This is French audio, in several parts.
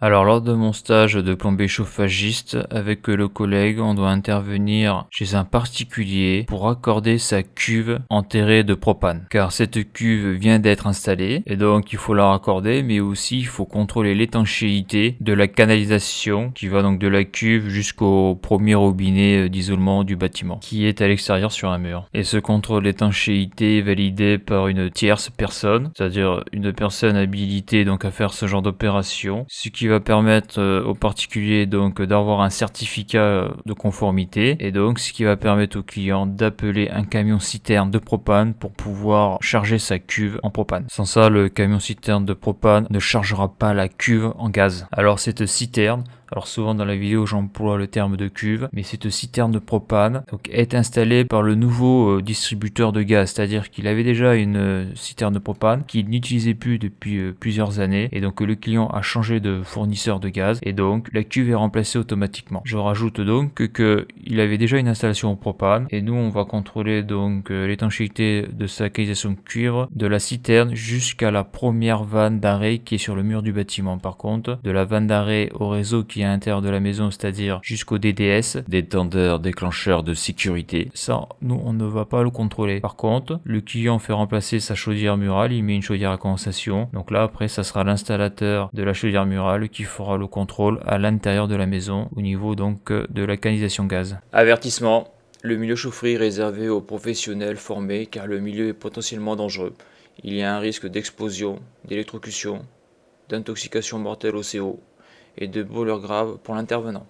Alors, lors de mon stage de plombier chauffagiste, avec le collègue, on doit intervenir chez un particulier pour raccorder sa cuve enterrée de propane. Car cette cuve vient d'être installée et donc il faut la raccorder, mais aussi il faut contrôler l'étanchéité de la canalisation qui va donc de la cuve jusqu'au premier robinet d'isolement du bâtiment qui est à l'extérieur sur un mur. Et ce contrôle d'étanchéité est validé par une tierce personne, c'est-à-dire une personne habilitée donc à faire ce genre d'opération, ce qui va permettre aux particuliers donc d'avoir un certificat de conformité et donc ce qui va permettre au client d'appeler un camion citerne de propane pour pouvoir charger sa cuve en propane. Sans ça, le camion citerne de propane ne chargera pas la cuve en gaz. Alors cette citerne, alors souvent dans la vidéo j'emploie le terme de cuve, mais cette citerne de propane donc, est installée par le nouveau distributeur de gaz, c'est-à-dire qu'il avait déjà une citerne de propane qu'il n'utilisait plus depuis plusieurs années et donc le client a changé de fournisseur de gaz et donc la cuve est remplacée automatiquement. Je rajoute donc qu'il avait déjà une installation au propane et nous on va contrôler donc l'étanchéité de sa canalisation de cuivre de la citerne jusqu'à la première vanne d'arrêt qui est sur le mur du bâtiment. Par contre, de la vanne d'arrêt au réseau qui est à l'intérieur de la maison, c'est-à-dire jusqu'au DDS, détendeur déclencheur de sécurité, ça nous on ne va pas le contrôler. Par contre, le client fait remplacer sa chaudière murale, il met une chaudière à condensation, donc là après ça sera l'installateur de la chaudière murale qui fera le contrôle à l'intérieur de la maison au niveau donc de la canalisation gaz. Avertissement, le milieu chaufferie est réservé aux professionnels formés car le milieu est potentiellement dangereux. Il y a un risque d'explosion, d'électrocution, d'intoxication mortelle au CO et de brûlures graves pour l'intervenant.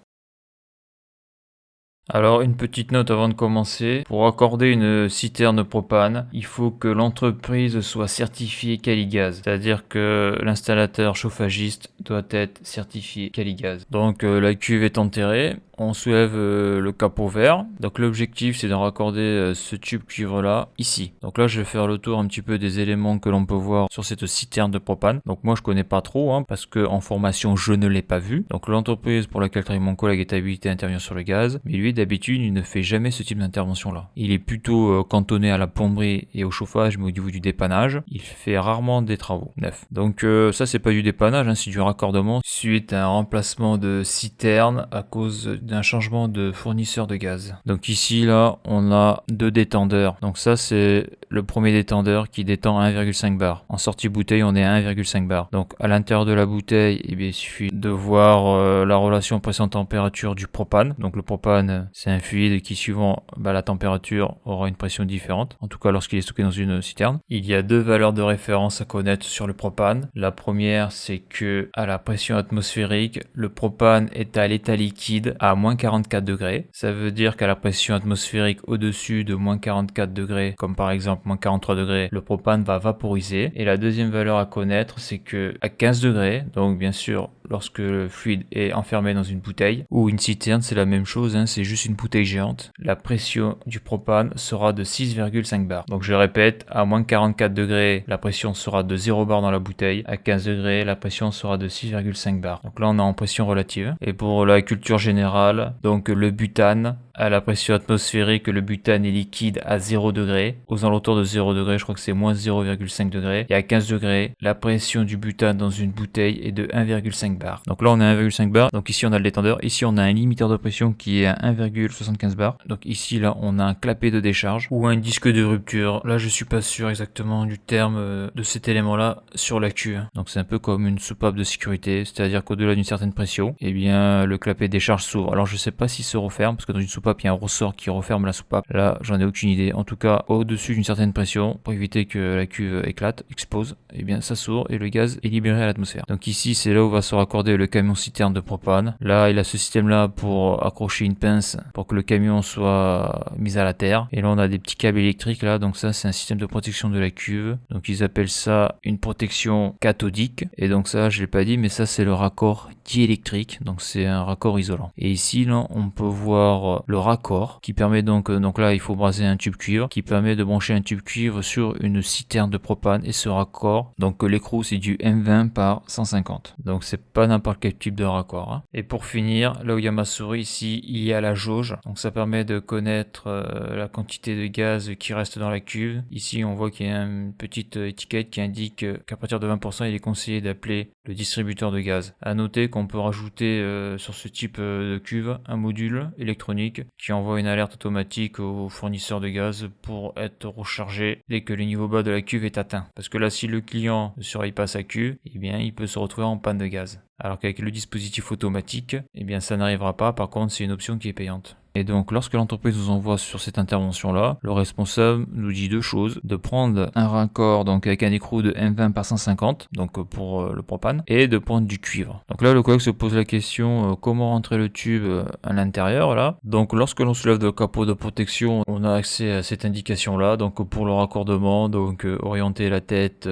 Alors une petite note avant de commencer, pour accorder une citerne propane, il faut que l'entreprise soit certifiée Caligaz, c'est-à-dire que l'installateur chauffagiste doit être certifié Caligaz. Donc la cuve est enterrée, on soulève le capot vert, donc l'objectif c'est de raccorder ce tube cuivre là ici. Donc là je vais faire le tour un petit peu des éléments que l'on peut voir sur cette citerne de propane. Donc moi je connais pas trop parce que en formation je ne l'ai pas vu. Donc l'entreprise pour laquelle travaille mon collègue est habilité à intervenir sur le gaz, mais lui d'habitude il ne fait jamais ce type d'intervention là. Il est plutôt cantonné à la plomberie et au chauffage, mais au niveau du dépannage il fait rarement des travaux neufs. Donc ça c'est pas du dépannage, c'est du raccordement suite à un remplacement de citerne à cause d'un changement de fournisseur de gaz. Donc ici là on a deux détendeurs, donc ça c'est le premier détendeur qui détend 1,5 bar. En sortie bouteille on est à 1,5 bar. Donc à l'intérieur de la bouteille il suffit de voir la relation pression-température du propane. Donc le propane c'est un fluide qui suivant la température aura une pression différente, en tout cas lorsqu'il est stocké dans une citerne. Il y a deux valeurs de référence à connaître sur le propane. La première c'est que à la pression atmosphérique le propane est à l'état liquide à moins 44 degrés. Ça veut dire qu'à la pression atmosphérique au-dessus de moins 44 degrés, comme par exemple moins 43 degrés, le propane va vaporiser. Et la deuxième valeur à connaître, c'est que à 15 degrés, donc bien sûr lorsque le fluide est enfermé dans une bouteille ou une citerne, c'est la même chose, c'est juste une bouteille géante, la pression du propane sera de 6,5 bars. Donc je répète, à moins 44 degrés, la pression sera de 0 bar dans la bouteille, à 15 degrés, la pression sera de 6,5 bars. Donc là on est en pression relative. Et pour la culture générale, donc le butane, à la pression atmosphérique, le butane est liquide à 0 degré. Aux alentours de 0 degré, je crois que c'est moins 0,5 degré. Et à 15 degrés, la pression du butane dans une bouteille est de 1,5 bar. Donc là, on a 1,5 bar. Donc ici, on a le détendeur. Ici, on a un limiteur de pression qui est à 1,75 bar. Donc ici, là, on a un clapet de décharge ou un disque de rupture. Là, je suis pas sûr exactement du terme de cet élément-là sur la cuve. Donc c'est un peu comme une soupape de sécurité. C'est-à-dire qu'au-delà d'une certaine pression, eh bien, le clapet de décharge s'ouvre. Alors je sais pas s'il se referme parce que dans une soupape, il y a un ressort qui referme la soupape. Là, j'en ai aucune idée. En tout cas, au-dessus d'une certaine pression, pour éviter que la cuve éclate, explose, eh bien ça s'ouvre et le gaz est libéré à l'atmosphère. Donc ici, c'est là où va se raccorder le camion citerne de propane. Là, il a ce système-là pour accrocher une pince pour que le camion soit mis à la terre. Et là, on a des petits câbles électriques là. Donc ça, c'est un système de protection de la cuve. Donc ils appellent ça une protection cathodique. Et donc ça, je l'ai pas dit, mais ça, c'est le raccord diélectrique. Donc c'est un raccord isolant. Et ici, là, on peut voir le raccord qui permet donc là il faut braser un tube cuivre qui permet de brancher un tube cuivre sur une citerne de propane et ce raccord donc l'écrou c'est du M20 par 150. Donc c'est pas n'importe quel type de raccord, hein. Et pour finir, là où il y a ma souris ici, il y a la jauge. Donc ça permet de connaître la quantité de gaz qui reste dans la cuve. Ici on voit qu'il y a une petite étiquette qui indique qu'à partir de 20%, il est conseillé d'appeler le distributeur de gaz. À noter qu'on peut rajouter sur ce type de cuve un module électronique qui envoie une alerte automatique au fournisseur de gaz pour être rechargé dès que le niveau bas de la cuve est atteint. Parce que là, si le client ne surveille pas sa cuve, eh bien, il peut se retrouver en panne de gaz. Alors qu'avec le dispositif automatique, eh bien, ça n'arrivera pas. Par contre, c'est une option qui est payante. Et donc, lorsque l'entreprise nous envoie sur cette intervention-là, le responsable nous dit deux choses: de prendre un raccord donc avec un écrou de M20 par 150, donc pour le propane, et de prendre du cuivre. Donc là, le collègue se pose la question comment rentrer le tube à l'intérieur là. Donc, lorsque l'on soulève le capot de protection, on a accès à cette indication-là. Donc, pour le raccordement, donc orienter la tête,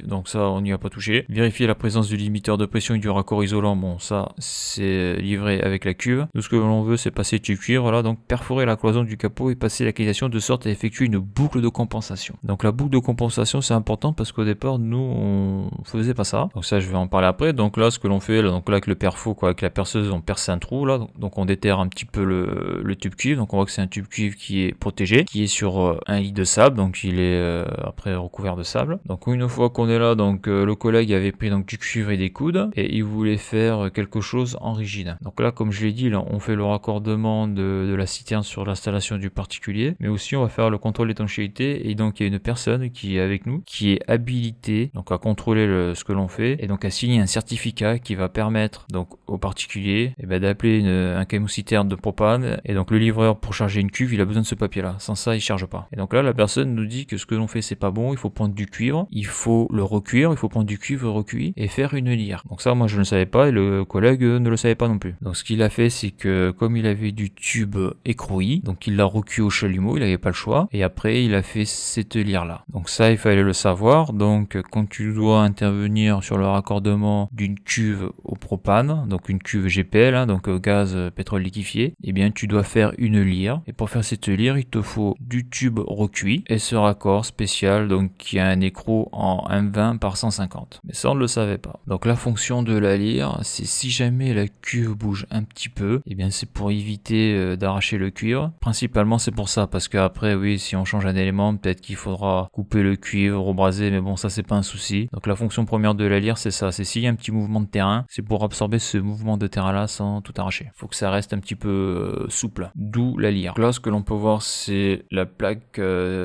donc ça, on n'y a pas touché. Vérifier la présence du limiteur de pression et du raccord isolant. Bon, ça, c'est livré avec la cuve. Tout ce que l'on veut, c'est passer tube cuivre. Voilà, donc perforer la cloison du capot et passer la canalisation de sorte à effectuer une boucle de compensation. Donc la boucle de compensation, c'est important parce qu'au départ, nous, on faisait pas ça. Donc ça, je vais en parler après. Donc là, ce que l'on fait, là, donc là avec le perfo, quoi, avec la perceuse, on perce un trou là. Donc on déterre un petit peu le tube cuivre. Donc on voit que c'est un tube cuivre qui est protégé, qui est sur un lit de sable. Donc il est après recouvert de sable. Donc une fois qu'on est là, donc le collègue avait pris donc du cuivre et des coudes et il voulait faire quelque chose en rigide. Donc là, comme je l'ai dit, là, on fait le raccordement de la citerne sur l'installation du particulier, mais aussi on va faire le contrôle d'étanchéité. Et donc il y a une personne qui est avec nous, qui est habilitée donc à contrôler ce que l'on fait et donc à signer un certificat qui va permettre donc au particulier d'appeler un camion citerne de propane. Et donc le livreur, pour charger une cuve, il a besoin de ce papier là, sans ça il charge pas. Et donc là la personne nous dit que ce que l'on fait c'est pas bon, il faut prendre du cuivre, il faut le recuire, il faut prendre du cuivre recuit et faire une lyre. Donc ça, moi je ne le savais pas et le collègue ne le savait pas non plus. Donc ce qu'il a fait, c'est que comme il avait du tube écroué, donc il l'a recuit au chalumeau, il n'avait pas le choix, et après il a fait cette lyre là. Donc ça, il fallait le savoir. Donc quand tu dois intervenir sur le raccordement d'une cuve au propane, donc une cuve GPL, hein, donc gaz pétrole liquéfié, eh bien tu dois faire une lyre. Et pour faire cette lyre, il te faut du tube recuit et ce raccord spécial, donc qui a un écrou en M20 par 150. Mais ça, on ne le savait pas. Donc la fonction de la lyre, c'est si jamais la cuve bouge un petit peu, eh bien c'est pour éviter d'arracher le cuivre. Principalement c'est pour ça, parce qu'après oui, si on change un élément, peut-être qu'il faudra couper le cuivre, rebraser, mais bon, ça c'est pas un souci. Donc la fonction première de la lyre, c'est ça, c'est s'il y a un petit mouvement de terrain, c'est pour absorber ce mouvement de terrain là sans tout arracher. Faut que ça reste un petit peu souple, d'où la lyre. Donc là, ce que l'on peut voir, c'est la plaque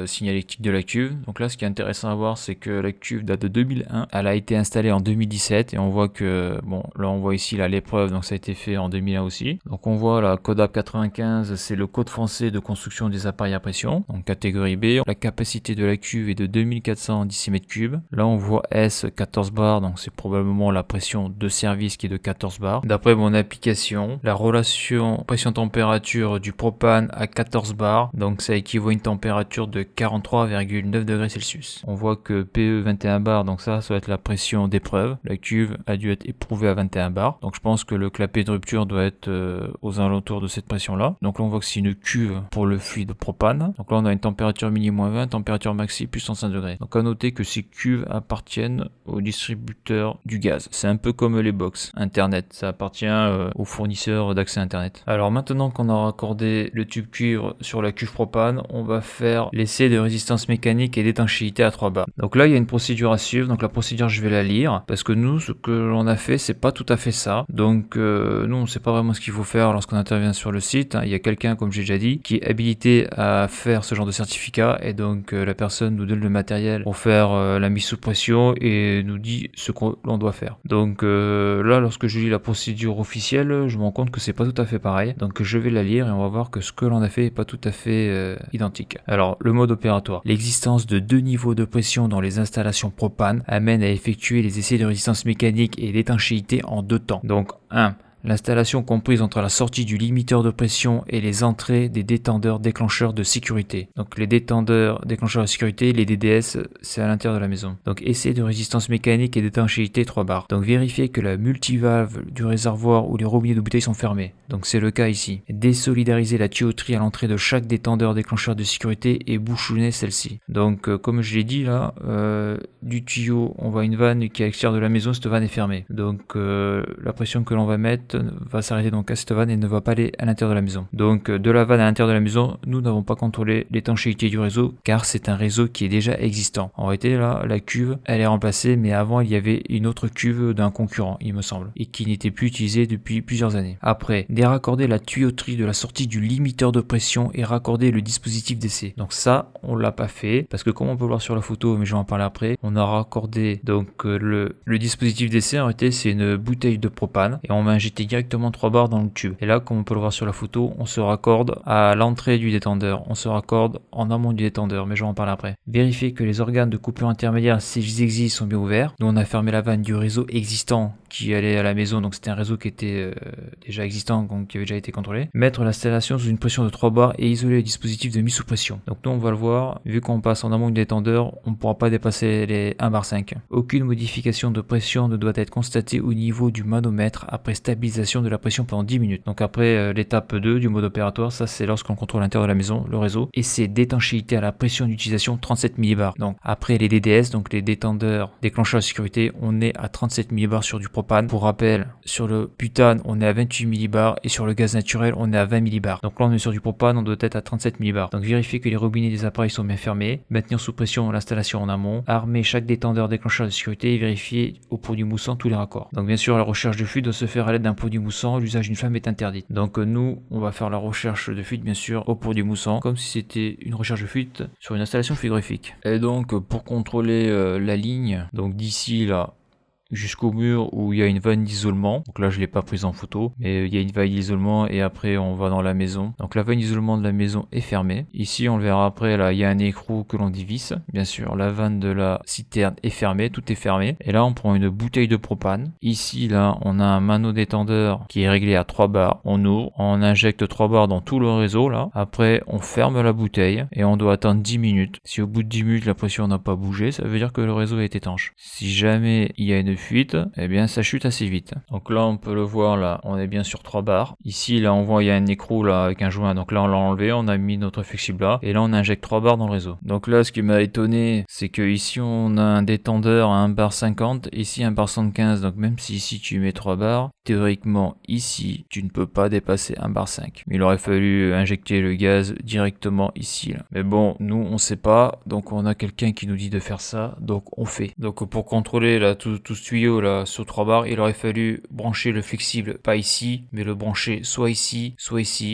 signalétique de la cuve. Donc là, ce qui est intéressant à voir, c'est que la cuve date de 2001, elle a été installée en 2017 et on voit que, bon, là on voit ici là l'épreuve, donc ça a été fait en 2001 aussi. Donc on voit la CODAP 95, c'est le code français de construction des appareils à pression, donc catégorie B. La capacité de la cuve est de 2410 m3. Là on voit S 14 bars, donc c'est probablement la pression de service qui est de 14 bars. D'après mon application, la relation pression-température du propane à 14 bars, donc ça équivaut à une température de 43,9 degrés Celsius. On voit que PE 21 bars, donc ça doit être la pression d'épreuve. La cuve a dû être éprouvée à 21 bars, donc je pense que le clapet de rupture doit être aux alentours de cette pression là. Donc là on voit que c'est une cuve pour le fluide propane. Donc là on a une température mini-20, température maxi plus 105 degrés. Donc à noter que ces cuves appartiennent au distributeur du gaz. C'est un peu comme les box internet, ça appartient aux fournisseurs d'accès internet. Alors maintenant qu'on a raccordé le tube cuivre sur la cuve propane, on va faire l'essai de résistance mécanique et d'étanchéité à 3 bars. Donc là il y a une procédure à suivre. Donc la procédure, je vais la lire parce que nous, ce que l'on a fait, c'est pas tout à fait ça. Donc nous on sait pas vraiment ce qu'il faut faire lorsqu'on intervient sur le site. Il y a quelqu'un, comme j'ai déjà dit, qui est habilité à faire ce genre de certificat et donc la personne nous donne le matériel pour faire la mise sous pression et nous dit ce que l'on doit faire. Donc là, lorsque je lis la procédure officielle, je me rends compte que c'est pas tout à fait pareil. Donc je vais la lire et on va voir que ce que l'on a fait est pas tout à fait identique. Alors le mode opératoire. L'existence de 2 niveaux de pression dans les installations propane amène à effectuer les essais de résistance mécanique et d'étanchéité en 2 temps. Donc 1. l'installation comprise entre la sortie du limiteur de pression et les entrées des détendeurs déclencheurs de sécurité. Donc les détendeurs déclencheurs de sécurité, les DDS, c'est à l'intérieur de la maison. Donc essai de résistance mécanique et d'étanchéité 3 bars. Donc vérifier que la multivalve du réservoir ou les robinets de bouteilles sont fermés. Donc c'est le cas ici. Désolidariser la tuyauterie à l'entrée de chaque détendeur déclencheur de sécurité et bouchonner celle-ci. Donc comme je l'ai dit là, du tuyau, on voit une vanne qui est à l'extérieur de la maison, cette vanne est fermée. Donc la pression que l'on va mettre va s'arrêter donc à cette vanne et ne va pas aller à l'intérieur de la maison. Donc de la vanne à l'intérieur de la maison, nous n'avons pas contrôlé l'étanchéité du réseau car c'est un réseau qui est déjà existant. En réalité là, la cuve, elle est remplacée, mais avant il y avait une autre cuve d'un concurrent, il me semble, et qui n'était plus utilisée depuis plusieurs années. Après, déraccorder la tuyauterie de la sortie du limiteur de pression et raccorder le dispositif d'essai. Donc ça, on l'a pas fait parce que comme on peut voir sur la photo, mais je vais en parler après, on a raccordé donc le dispositif d'essai. En réalité, c'est une bouteille de propane et on va injecter directement 3 bars dans le tube. Et là, comme on peut le voir sur la photo, on se raccorde à l'entrée du détendeur. On se raccorde en amont du détendeur, mais je vais en parler après. Vérifier que les organes de coupure intermédiaire, s'ils existent, sont bien ouverts. Nous, on a fermé la vanne du réseau existant qui allait à la maison, donc c'était un réseau qui était déjà existant, donc qui avait déjà été contrôlé. Mettre l'installation sous une pression de 3 bars et isoler le dispositif de mise sous pression. Donc nous, on va le voir, vu qu'on passe en amont du détendeur, on ne pourra pas dépasser les 1 bar 5. Aucune modification de pression ne doit être constatée au niveau du manomètre après stabilisation de la pression pendant 10 minutes. Donc après l'étape 2 du mode opératoire, ça c'est lorsqu'on contrôle l'intérieur de la maison, le réseau, et c'est d'étanchéité à la pression d'utilisation 37 millibars. Donc après les DDS, donc les détendeurs déclencheurs de sécurité, on est à 37 millibars sur du propane. Pour rappel, sur le butane, on est à 28 millibars et sur le gaz naturel, on est à 20 millibars. Donc là on est sur du propane, on doit être à 37 millibars. Donc vérifier que les robinets des appareils sont bien fermés, maintenir sous pression l'installation en amont, armer chaque détendeur déclencheur de sécurité et vérifier au produit moussant tous les raccords. Donc bien sûr la recherche de fuite doit se faire à l'aide d'un produit moussant, l'usage d'une flamme est interdite. Donc nous on va faire la recherche de fuite bien sûr au produit moussant comme si c'était une recherche de fuite sur une installation frigorifique. Et donc pour contrôler la ligne, donc d'ici là jusqu'au mur où il y a une vanne d'isolement. Donc là je l'ai pas prise en photo, mais il y a une vanne d'isolement et après on va dans la maison. Donc la vanne d'isolement de la maison est fermée. Ici on le verra après, là il y a un écrou que l'on divise. Bien sûr la vanne de la citerne est fermée, tout est fermé. Et là on prend une bouteille de propane. Ici là on a un manodétendeur qui est réglé à 3 bars. On ouvre, on injecte 3 bars dans tout le réseau là. Après on ferme la bouteille et on doit attendre 10 minutes. Si au bout de 10 minutes la pression n'a pas bougé, ça veut dire que le réseau est étanche. Si jamais il y a une fuite, eh bien ça chute assez vite. Donc là on peut le voir, là on est bien sur 3 bars. Ici là on voit il y a un écrou là avec un joint, donc là on l'a enlevé, on a mis notre flexible là et là on injecte 3 bars dans le réseau. Donc là ce qui m'a étonné c'est que ici on a un détendeur à 1 bar 50, ici 1 bar 75, donc même si ici tu mets 3 bars, théoriquement ici tu ne peux pas dépasser 1 bar 5. Il aurait fallu injecter le gaz directement ici là. Mais bon, nous on sait pas, donc on a quelqu'un qui nous dit de faire ça, donc on fait. Donc pour contrôler là tout ce tuyau là sur 3 bars, il aurait fallu brancher le flexible pas ici, mais le brancher soit ici,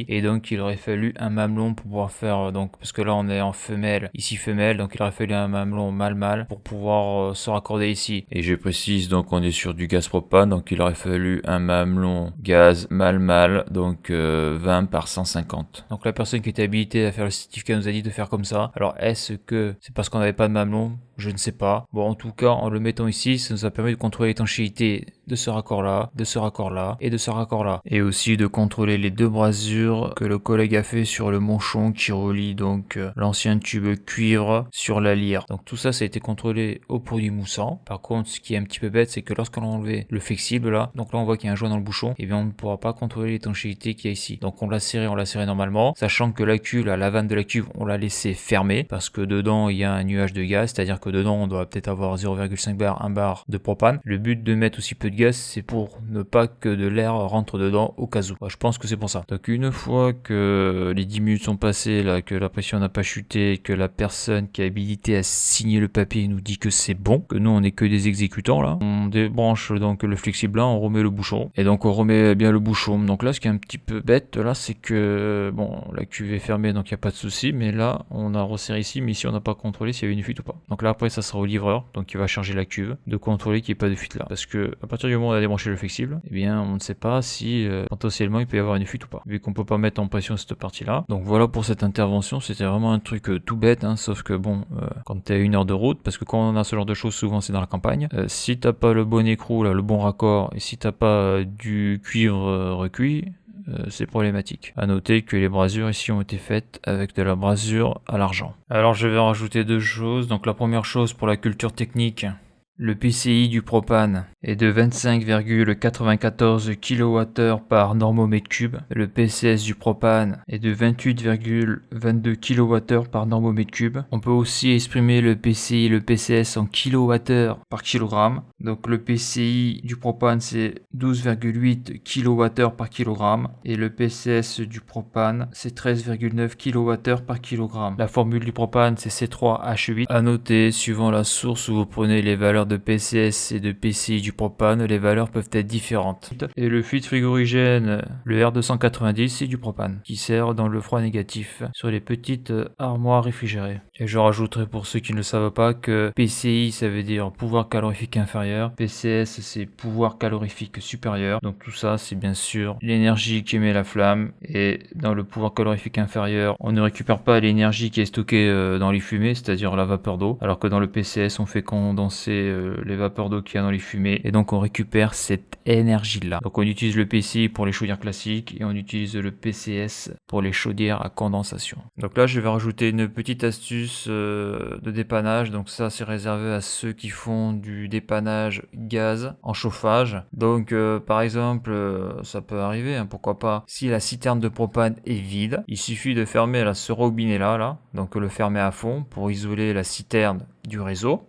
et donc il aurait fallu un mamelon pour pouvoir faire, donc parce que là on est en femelle, ici femelle, donc il aurait fallu un mamelon mâle pour pouvoir se raccorder ici. Et je précise, donc on est sur du gaz propane, donc il aurait fallu un mamelon gaz mâle, donc 20 par 150. Donc la personne qui était habilitée à faire le certificat nous a dit de faire comme ça. Alors est-ce que c'est parce qu'on n'avait pas de mamelon? Je ne sais pas. Bon, en tout cas, en le mettant ici, ça nous a permis de contrôler l'étanchéité de ce raccord-là, de ce raccord-là et de ce raccord-là. Et aussi de contrôler les 2 brasures que le collègue a fait sur le manchon qui relie donc l'ancien tube cuivre sur la lyre. Donc tout ça, ça a été contrôlé au produit moussant. Par contre, ce qui est un petit peu bête, c'est que lorsqu'on a enlevé le flexible là, donc là on voit qu'il y a un joint dans le bouchon, et bien on ne pourra pas contrôler l'étanchéité qu'il y a ici. Donc on l'a serré normalement, sachant que la cuve, la vanne de la cuve, on l'a laissé fermée parce que dedans il y a un nuage de gaz, c'est-à-dire que dedans on doit peut-être avoir 0,5 bar, 1 bar de propane. Le but de mettre aussi peu de gaz, c'est pour ne pas que de l'air rentre dedans au cas où. Je pense que c'est pour ça. Donc une fois que les 10 minutes sont passées, là, que la pression n'a pas chuté, que la personne qui est habilitée à signer le papier nous dit que c'est bon, que nous on n'est que des exécutants là, on débranche donc le flexible là, on remet le bouchon, et donc on remet bien le bouchon. Donc là ce qui est un petit peu bête là, c'est que bon, la cuve est fermée donc il n'y a pas de souci, mais là on a resserré ici, mais ici on n'a pas contrôlé s'il y avait une fuite ou pas. Donc là après ça sera au livreur, donc il va charger la cuve, de contrôler qu'il n'y ait pas de fuite là. Parce que à partir du moment où on a débranché le flexible, eh bien on ne sait pas si potentiellement il peut y avoir une fuite ou pas, vu qu'on peut pas mettre en pression cette partie là. Donc voilà pour cette intervention, c'était vraiment un truc tout bête, hein, sauf que bon, quand t'es à 1 heure de route, parce que quand on a ce genre de choses, souvent c'est dans la campagne, si t'as pas le bon écrou, là, le bon raccord, et si t'as pas du cuivre recuit, c'est problématique. À noter que les brasures ici ont été faites avec de la brasure à l'argent. Alors je vais rajouter 2 choses. Donc la première chose pour la culture technique, le PCI du propane est de 25,94 kWh par normomètre cube. Le PCS du propane est de 28,22 kWh par normomètre cube. On peut aussi exprimer le PCI et le PCS en kWh par kilogramme. Donc le PCI du propane c'est 12,8 kWh par kilogramme et le PCS du propane c'est 13,9 kWh par kilogramme. La formule du propane c'est C3H8. À noter, suivant la source où vous prenez les valeurs de PCS et de PCI du propane, les valeurs peuvent être différentes. Et le fluide frigorigène, le R290, c'est du propane, qui sert dans le froid négatif sur les petites armoires réfrigérées. Et je rajouterai pour ceux qui ne le savent pas que PCI ça veut dire pouvoir calorifique inférieur, PCS c'est pouvoir calorifique supérieur. Donc tout ça c'est bien sûr l'énergie qui émet la flamme, et dans le pouvoir calorifique inférieur on ne récupère pas l'énergie qui est stockée dans les fumées, c'est-à-dire la vapeur d'eau, alors que dans le PCS on fait condenser les vapeurs d'eau qu'il y a dans les fumées, et donc on récupère cette énergie là. Donc on utilise le PCI pour les chaudières classiques et on utilise le PCS pour les chaudières à condensation. Donc là je vais rajouter une petite astuce de dépannage. Donc ça c'est réservé à ceux qui font du dépannage gaz en chauffage. Donc par exemple ça peut arriver, hein, pourquoi pas, si la citerne de propane est vide, il suffit de fermer ce robinet là, donc le fermer à fond pour isoler la citerne du réseau,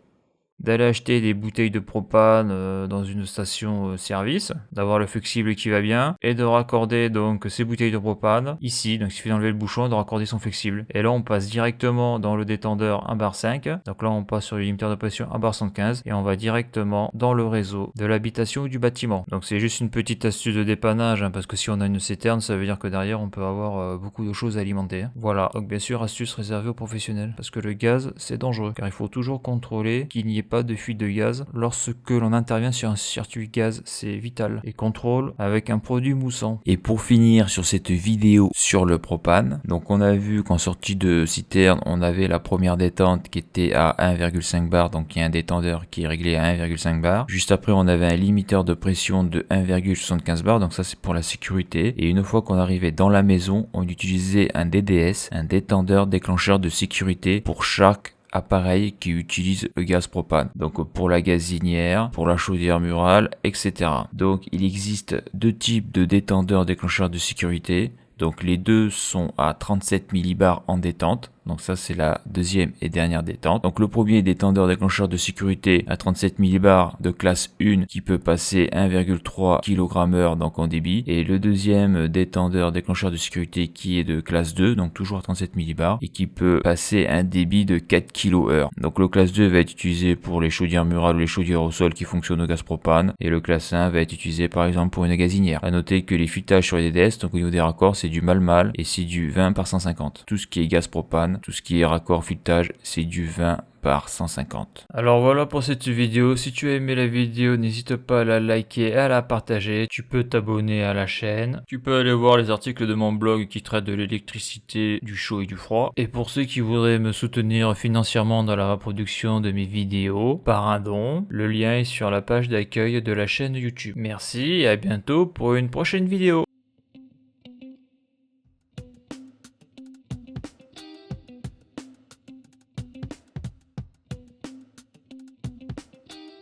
d'aller acheter des bouteilles de propane dans une station service, d'avoir le flexible qui va bien, et de raccorder donc ces bouteilles de propane ici. Donc il suffit d'enlever le bouchon et de raccorder son flexible. Et là on passe directement dans le détendeur 1 bar 5. Donc là on passe sur le limiteur de pression 1 bar 75 et on va directement dans le réseau de l'habitation ou du bâtiment. Donc c'est juste une petite astuce de dépannage, hein, parce que si on a une citerne, ça veut dire que derrière on peut avoir beaucoup de choses à alimenter. Voilà, donc bien sûr astuce réservée aux professionnels, parce que le gaz c'est dangereux, car il faut toujours contrôler qu'il n'y ait pas de fuite de gaz lorsque l'on intervient sur un circuit gaz, c'est vital. Et contrôle avec un produit moussant. Et pour finir sur cette vidéo sur le propane, donc on a vu qu'en sortie de citerne, on avait la première détente qui était à 1,5 bar, donc il y a un détendeur qui est réglé à 1,5 bar. Juste après on avait un limiteur de pression de 1,75 bar, donc ça c'est pour la sécurité. Et une fois qu'on arrivait dans la maison, on utilisait un DDS, un détendeur déclencheur de sécurité, pour chaque appareil qui utilise le gaz propane. Donc pour la gazinière, pour la chaudière murale, etc. Donc il existe 2 types de détendeurs déclencheurs de sécurité. Donc les deux sont à 37 millibars en détente. Donc ça c'est la deuxième et dernière détente. Donc le premier détendeur déclencheur de sécurité à 37 millibars de classe 1 qui peut passer 1,3 kg/h donc en débit. Et le deuxième détendeur déclencheur de sécurité qui est de classe 2, donc toujours à 37 millibars, et qui peut passer un débit de 4 kH. Donc le classe 2 va être utilisé pour les chaudières murales ou les chaudières au sol qui fonctionnent au gaz propane. Et le classe 1 va être utilisé par exemple pour une gazinière. À noter que les fuitages sur les DDS, donc au niveau des raccords, c'est du mal et c'est du 20 par 150. Tout ce qui est gaz propane, tout ce qui est raccord filetage, c'est du 20 par 150. Alors voilà pour cette vidéo. Si tu as aimé la vidéo, n'hésite pas à la liker et à la partager. Tu peux t'abonner à la chaîne. Tu peux aller voir les articles de mon blog qui traitent de l'électricité, du chaud et du froid. Et pour ceux qui voudraient me soutenir financièrement dans la reproduction de mes vidéos par un don, le lien est sur la page d'accueil de la chaîne YouTube. Merci et à bientôt pour une prochaine vidéo.